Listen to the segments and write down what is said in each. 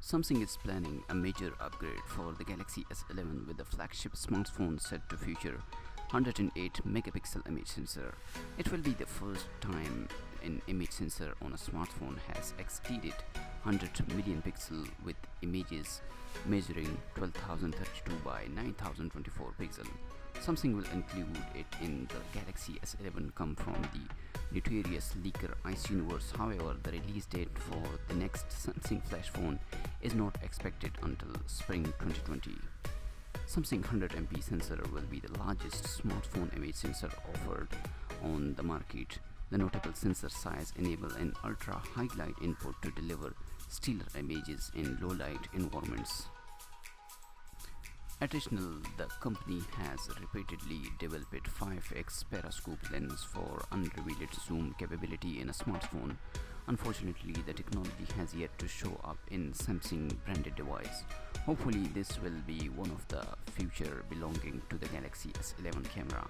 Samsung is planning a major upgrade for the Galaxy S11 with the flagship smartphone set to feature 108 megapixel image sensor. It will be the first time an image sensor on a smartphone has exceeded 100 million pixel with images measuring 12,032 by 9,024 pixel. Samsung will include it in the Galaxy S11 come from the notorious leaker Ice Universe. However, the release date for the next Samsung flash phone is not expected until spring 2020. Samsung 100MP sensor will be the largest smartphone image sensor offered on the market. The notable sensor size enable an ultra high light input to deliver stellar images in low light environments. Additional, the company has repeatedly developed 5x periscope lens for unrevealed zoom capability in a smartphone. Unfortunately, the technology has yet to show up in Samsung branded device. Hopefully, this will be one of the future belonging to the Galaxy S11 camera.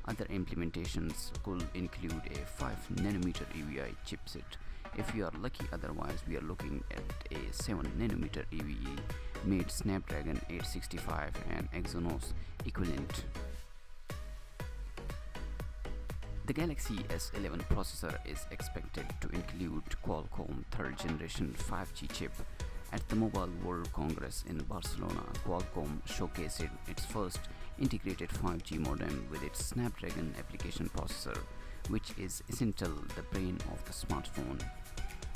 Other implementations could include a 5nm EVI chipset. If you are lucky, otherwise we are looking at a 7nm EVE made Snapdragon 865 and Exynos equivalent. The Galaxy S11 processor is expected to include Qualcomm 3rd generation 5G chip. At the Mobile World Congress in Barcelona, Qualcomm showcased its first integrated 5G modem with its Snapdragon application processor, which is essential the brain of the smartphone.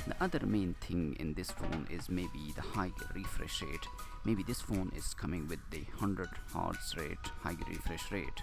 The other main thing in this phone is maybe the high refresh rate. Maybe this phone is coming with the 100 Hz rate, high refresh rate.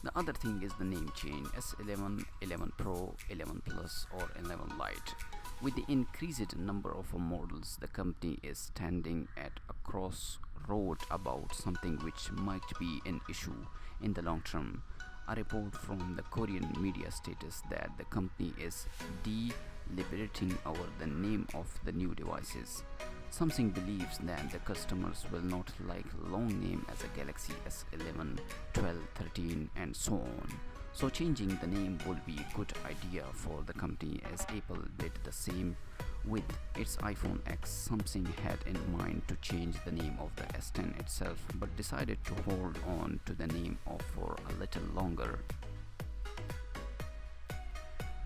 The other thing is the name change: S11, 11 Pro, 11 Plus or 11 Lite. With the increased number of models, the company is standing at a crossroad about something which might be an issue in the long term. A report from the Korean media states that the company is deliberating over the name of the new devices. Samsung believes that the customers will not like long name as a Galaxy S11, 12, 13 and so on. So changing the name would be a good idea for the company, as Apple did the same with its iPhone X. Samsung had in mind to change the name of the S10 itself, but decided to hold on to the name for a little longer.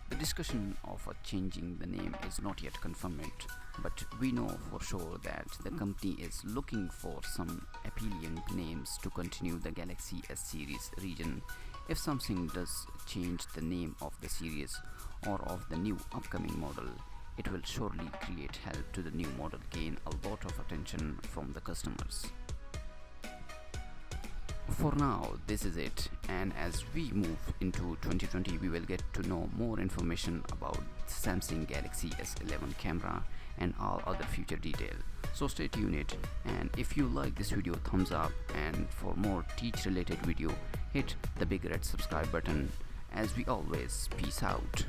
The discussion of changing the name is not yet confirmed, but we know for sure that the company is looking for some appealing names to continue the Galaxy S series region. If Samsung does change the name of the series or of the new upcoming model, it will surely create help to the new model gain a lot of attention from the customers. For now, this is it, and as we move into 2020, we will get to know more information about Samsung Galaxy S11 camera and all other future detail. So stay tuned, and if you like this video, thumbs up, and for more teach related video, hit the big red subscribe button. As we always, peace out.